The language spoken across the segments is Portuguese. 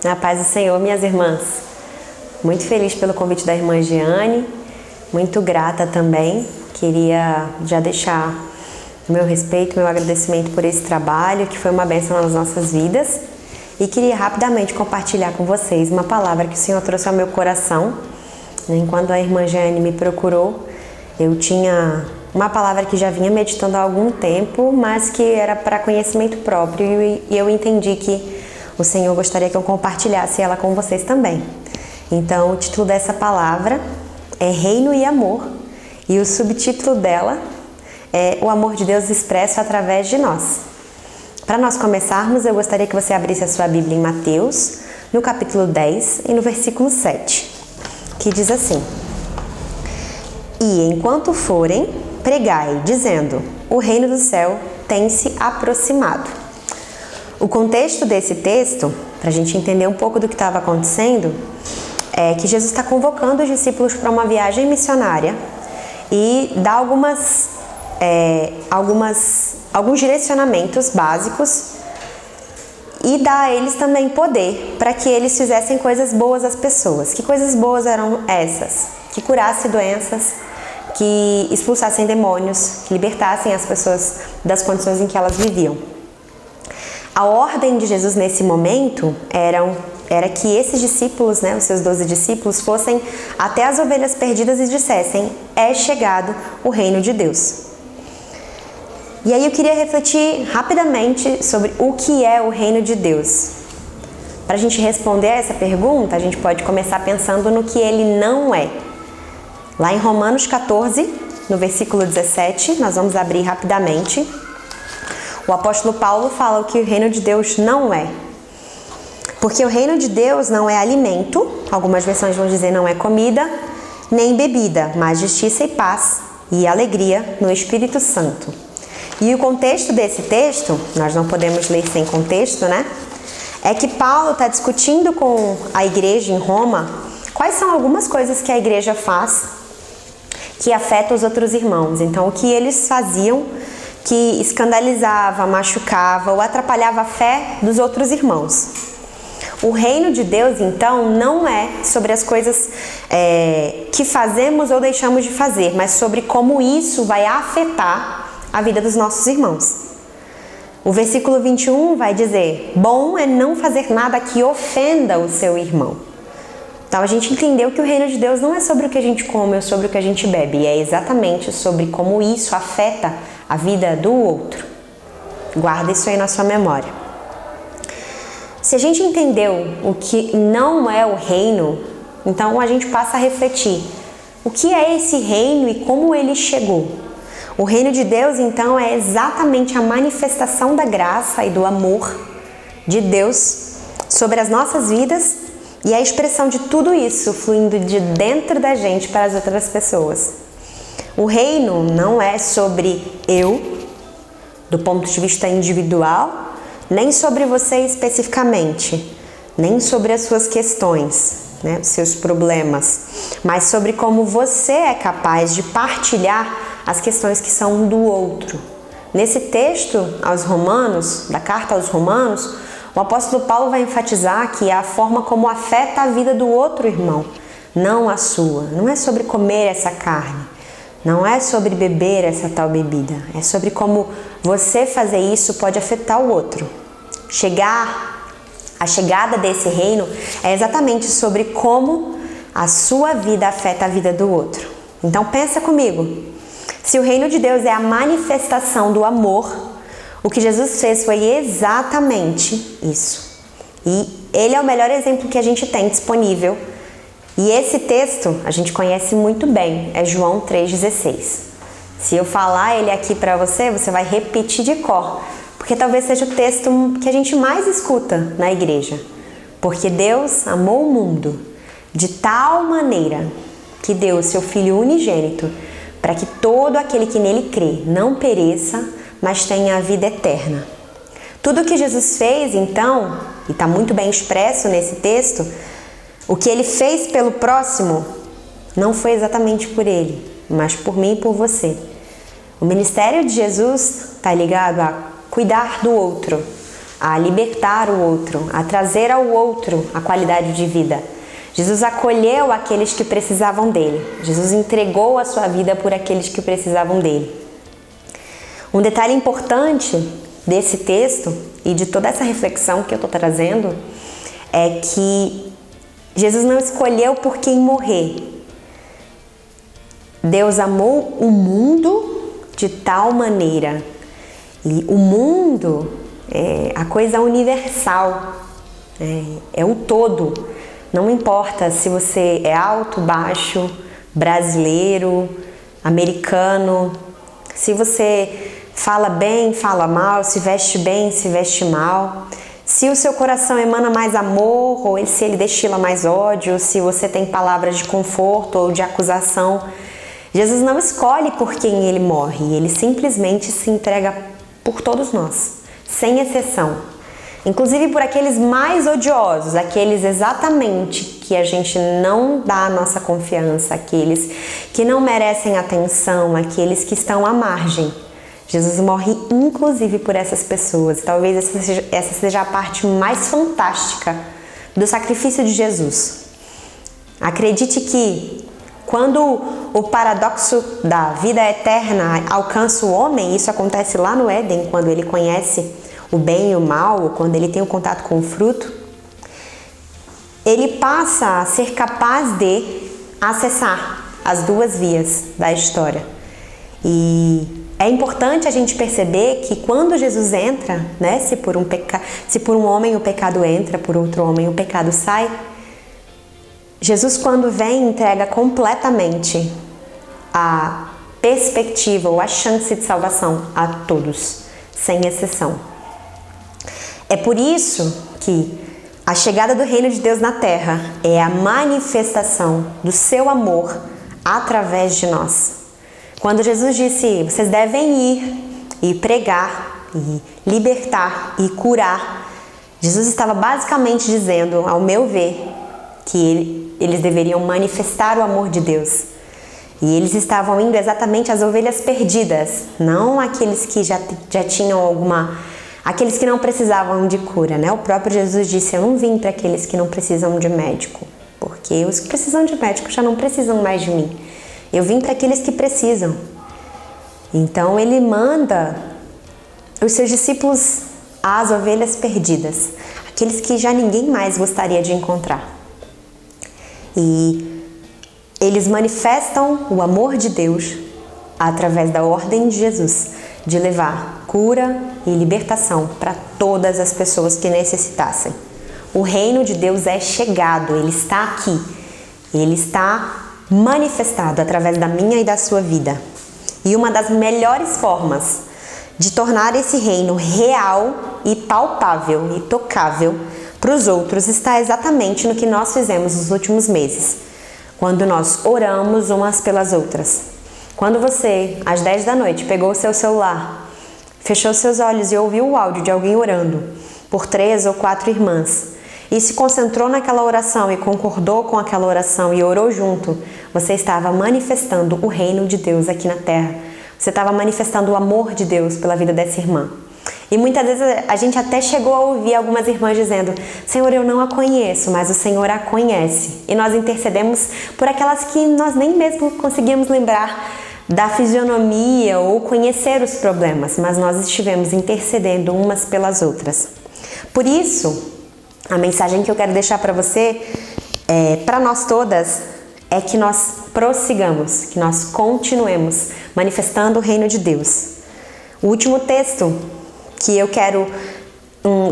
Na paz do Senhor, minhas irmãs. Muito feliz pelo convite da irmã Jeane, muito grata também. Queria já deixar o meu respeito, meu agradecimento por esse trabalho, que foi uma bênção nas nossas vidas. E queria rapidamente compartilhar com vocês uma palavra que o Senhor trouxe ao meu coração. Enquanto a irmã Jeane me procurou, eu tinha uma palavra que já vinha meditando há algum tempo, mas que era para conhecimento próprio, e eu entendi que o Senhor gostaria que eu compartilhasse ela com vocês também. Então, o título dessa palavra é Reino e Amor, e o subtítulo dela é O Amor de Deus Expresso através de nós. Para nós começarmos, eu gostaria que você abrisse a sua Bíblia em Mateus, no capítulo 10 e no versículo 7, que diz assim: E enquanto forem, pregai, dizendo, o reino do céu tem se aproximado. O contexto desse texto, para a gente entender um pouco do que estava acontecendo, é que Jesus está convocando os discípulos para uma viagem missionária e dá alguns direcionamentos básicos e dá a eles também poder para que eles fizessem coisas boas às pessoas. Que coisas boas eram essas? Que curassem doenças, que expulsassem demônios, que libertassem as pessoas das condições em que elas viviam. A ordem de Jesus nesse momento era que esses discípulos, os seus 12 discípulos, fossem até as ovelhas perdidas e dissessem: é chegado o reino de Deus. E aí eu queria refletir rapidamente sobre o que é o reino de Deus. Para a gente responder a essa pergunta, a gente pode começar pensando no que ele não é. Lá em Romanos 14, no versículo 17, nós vamos abrir rapidamente. O apóstolo Paulo fala o que o reino de Deus não é. Porque o reino de Deus não é alimento, algumas versões vão dizer não é comida, nem bebida, mas justiça e paz e alegria no Espírito Santo. E o contexto desse texto, nós não podemos ler sem contexto, é que Paulo está discutindo com a igreja em Roma quais são algumas coisas que a igreja faz que afetam os outros irmãos. Então, o que eles faziam que escandalizava, machucava ou atrapalhava a fé dos outros irmãos. O reino de Deus, então, não é sobre as coisas que fazemos ou deixamos de fazer, mas sobre como isso vai afetar a vida dos nossos irmãos. O versículo 21 vai dizer: bom é não fazer nada que ofenda o seu irmão. Então a gente entendeu que o reino de Deus não é sobre o que a gente come ou sobre o que a gente bebe, é exatamente sobre como isso afeta a vida do outro. Guarda isso aí na sua memória. Se a gente entendeu o que não é o reino, então a gente passa a refletir: o que é esse reino e como ele chegou? O reino de Deus, então, é exatamente a manifestação da graça e do amor de Deus sobre as nossas vidas e a expressão de tudo isso fluindo de dentro da gente para as outras pessoas. O reino não é sobre eu, do ponto de vista individual, nem sobre você especificamente, nem sobre as suas questões, os seus problemas, mas sobre como você é capaz de partilhar as questões que são do outro. Nesse texto aos Romanos, da carta aos Romanos, o apóstolo Paulo vai enfatizar que é a forma como afeta a vida do outro irmão, não a sua. Não é sobre comer essa carne, não é sobre beber essa tal bebida, é sobre como você fazer isso pode afetar o outro. A chegada desse reino é exatamente sobre como a sua vida afeta a vida do outro. Então pensa comigo, se o reino de Deus é a manifestação do amor, o que Jesus fez foi exatamente isso. E ele é o melhor exemplo que a gente tem disponível. E esse texto a gente conhece muito bem, é João 3,16. Se eu falar ele aqui para você, você vai repetir de cor, porque talvez seja o texto que a gente mais escuta na igreja. Porque Deus amou o mundo de tal maneira que deu o seu Filho unigênito para que todo aquele que nele crê não pereça, mas tenha a vida eterna. Tudo que Jesus fez, então, e está muito bem expresso nesse texto, o que ele fez pelo próximo não foi exatamente por ele, mas por mim e por você. O ministério de Jesus está ligado a cuidar do outro, a libertar o outro, a trazer ao outro a qualidade de vida. Jesus acolheu aqueles que precisavam dele. Jesus entregou a sua vida por aqueles que precisavam dele. Um detalhe importante desse texto e de toda essa reflexão que eu estou trazendo é que Jesus não escolheu por quem morrer. Deus amou o mundo de tal maneira. E o mundo é a coisa universal, é o todo. Não importa se você é alto, baixo, brasileiro, americano, se você fala bem, fala mal, se veste bem, se veste mal, se o seu coração emana mais amor ou se ele destila mais ódio, se você tem palavras de conforto ou de acusação. Jesus não escolhe por quem ele morre, ele simplesmente se entrega por todos nós, sem exceção. Inclusive por aqueles mais odiosos, aqueles exatamente que a gente não dá a nossa confiança, aqueles que não merecem atenção, aqueles que estão à margem. Jesus morre inclusive por essas pessoas. Talvez essa seja a parte mais fantástica do sacrifício de Jesus. Acredite que quando o paradoxo da vida eterna alcança o homem, isso acontece lá no Éden, quando ele conhece o bem e o mal, quando ele tem o contato com o fruto, ele passa a ser capaz de acessar as duas vias da história. E é importante a gente perceber que quando Jesus entra, né, se por um homem o pecado entra, por outro homem o pecado sai, Jesus, quando vem, entrega completamente a perspectiva ou a chance de salvação a todos, sem exceção. É por isso que a chegada do reino de Deus na terra é a manifestação do seu amor através de nós. Quando Jesus disse, vocês devem ir e pregar, e libertar e curar, Jesus estava basicamente dizendo, ao meu ver, que eles deveriam manifestar o amor de Deus. E eles estavam indo exatamente às ovelhas perdidas, não aqueles que já tinham aqueles que não precisavam de cura, né? O próprio Jesus disse, eu não vim para aqueles que não precisam de médico, porque os que precisam de médico já não precisam mais de mim. Eu vim para aqueles que precisam. Então ele manda os seus discípulos às ovelhas perdidas, aqueles que já ninguém mais gostaria de encontrar. E eles manifestam o amor de Deus através da ordem de Jesus de levar cura e libertação para todas as pessoas que necessitassem. O reino de Deus é chegado, ele está aqui, ele está manifestado através da minha e da sua vida. E uma das melhores formas de tornar esse reino real e palpável e tocável para os outros está exatamente no que nós fizemos nos últimos meses, quando nós oramos umas pelas outras. Quando você, às 10 da noite, pegou o seu celular, fechou seus olhos e ouviu o áudio de alguém orando por 3 ou 4 irmãs e se concentrou naquela oração e concordou com aquela oração e orou junto, você estava manifestando o reino de Deus aqui na terra. Você estava manifestando o amor de Deus pela vida dessa irmã. E muitas vezes a gente até chegou a ouvir algumas irmãs dizendo, Senhor, eu não a conheço, mas o Senhor a conhece. E nós intercedemos por aquelas que nós nem mesmo conseguíamos lembrar da fisionomia ou conhecer os problemas, mas nós estivemos intercedendo umas pelas outras. Por isso, a mensagem que eu quero deixar para você, para nós todas, é que nós prossigamos, que nós continuemos manifestando o reino de Deus. O último texto que eu quero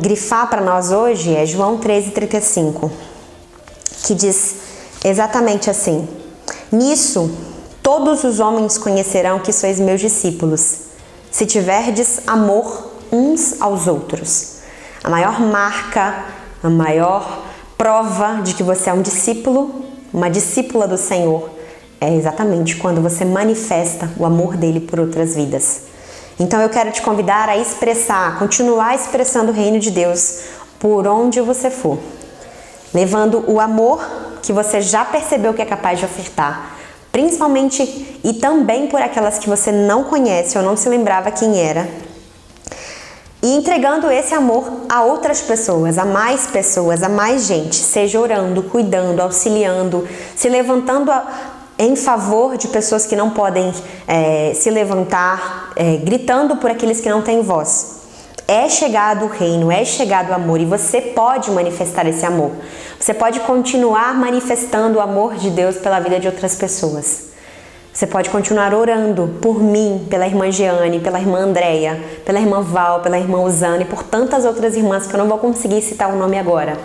grifar para nós hoje é João 13:35, que diz exatamente assim: nisso todos os homens conhecerão que sois meus discípulos, se tiverdes amor uns aos outros. A maior marca, a maior prova de que você é um discípulo, uma discípula do Senhor, é exatamente quando você manifesta o amor dele por outras vidas. Então eu quero te convidar a continuar expressando o reino de Deus por onde você for, levando o amor que você já percebeu que é capaz de ofertar, principalmente e também por aquelas que você não conhece ou não se lembrava quem era, e entregando esse amor a outras pessoas, a mais gente, seja orando, cuidando, auxiliando, se levantando em favor de pessoas que não podem se levantar, gritando por aqueles que não têm voz. É chegado o reino, é chegado o amor, e você pode manifestar esse amor. Você pode continuar manifestando o amor de Deus pela vida de outras pessoas. Você pode continuar orando por mim, pela irmã Jeane, pela irmã Andréia, pela irmã Val, pela irmã Usana e por tantas outras irmãs que eu não vou conseguir citar o nome agora.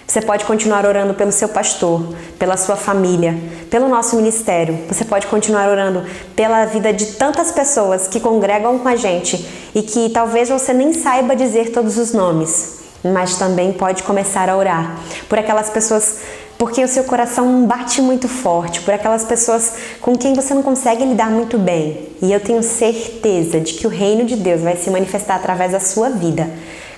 Você pode continuar orando pelo seu pastor, pela sua família, pelo nosso ministério. Você pode continuar orando pela vida de tantas pessoas que congregam com a gente e que talvez você nem saiba dizer todos os nomes, mas também pode começar a orar por aquelas pessoas porque o seu coração bate muito forte, por aquelas pessoas com quem você não consegue lidar muito bem. E eu tenho certeza de que o reino de Deus vai se manifestar através da sua vida.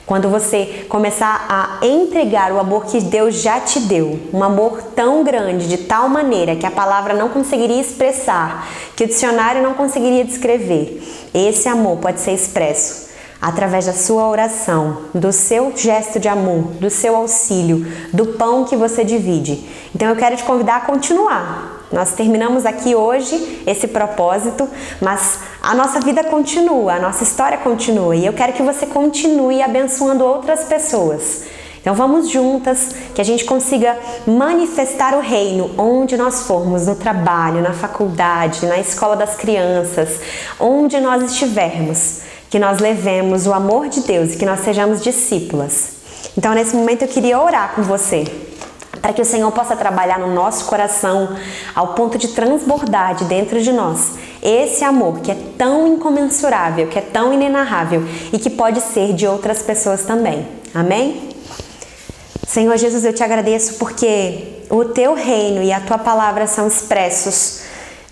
Quando você começar a entregar o amor que Deus já te deu, um amor tão grande, de tal maneira que a palavra não conseguiria expressar, que o dicionário não conseguiria descrever, esse amor pode ser expresso através da sua oração, do seu gesto de amor, do seu auxílio, do pão que você divide. Então eu quero te convidar a continuar. Nós terminamos aqui hoje esse propósito, mas a nossa vida continua, a nossa história continua e eu quero que você continue abençoando outras pessoas. Então vamos juntas, que a gente consiga manifestar o reino onde nós formos, no trabalho, na faculdade, na escola das crianças, onde nós estivermos, que nós levemos o amor de Deus e que nós sejamos discípulas. Então nesse momento eu queria orar com você, para que o Senhor possa trabalhar no nosso coração ao ponto de transbordar de dentro de nós esse amor que é tão incomensurável, que é tão inenarrável e que pode ser de outras pessoas também. Amém? Senhor Jesus, eu te agradeço porque o teu reino e a tua palavra são expressos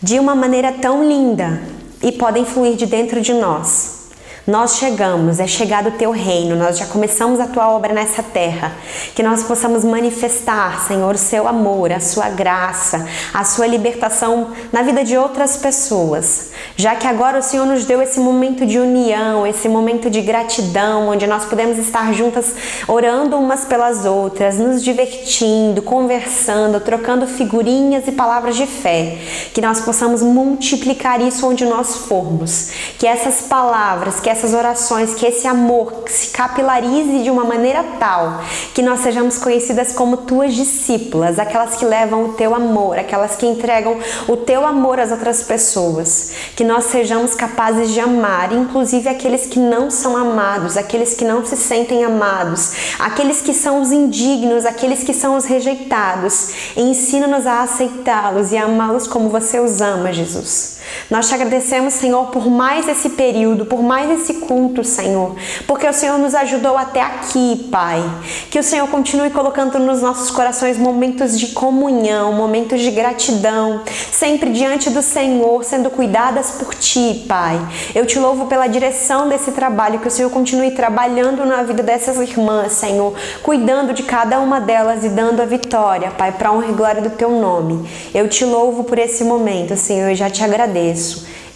de uma maneira tão linda e podem fluir de dentro de nós. Nós chegamos, é chegado o teu reino, nós já começamos a tua obra nessa terra, que nós possamos manifestar, Senhor, o seu amor, a sua graça, a sua libertação na vida de outras pessoas, já que agora o Senhor nos deu esse momento de união, esse momento de gratidão, onde nós podemos estar juntas orando umas pelas outras, nos divertindo, conversando, trocando figurinhas e palavras de fé, que nós possamos multiplicar isso onde nós formos, que essas palavras, que essas orações, que esse amor se capilarize de uma maneira tal que nós sejamos conhecidas como tuas discípulas, aquelas que levam o teu amor, aquelas que entregam o teu amor às outras pessoas, que nós sejamos capazes de amar, inclusive aqueles que não são amados, aqueles que não se sentem amados, aqueles que são os indignos, aqueles que são os rejeitados. Ensina-nos a aceitá-los e a amá-los como você os ama, Jesus. Nós te agradecemos, Senhor, por mais esse período, por mais esse culto, Senhor, porque o Senhor nos ajudou até aqui, Pai. Que o Senhor continue colocando nos nossos corações momentos de comunhão, momentos de gratidão, sempre diante do Senhor, sendo cuidadas por Ti, Pai. Eu te louvo pela direção desse trabalho, que o Senhor continue trabalhando na vida dessas irmãs, Senhor, cuidando de cada uma delas e dando a vitória, Pai, para a honra e glória do Teu nome. Eu te louvo por esse momento, Senhor, eu já te agradeço.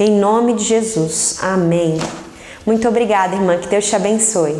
Em nome de Jesus. Amém. Muito obrigada, irmã. Que Deus te abençoe.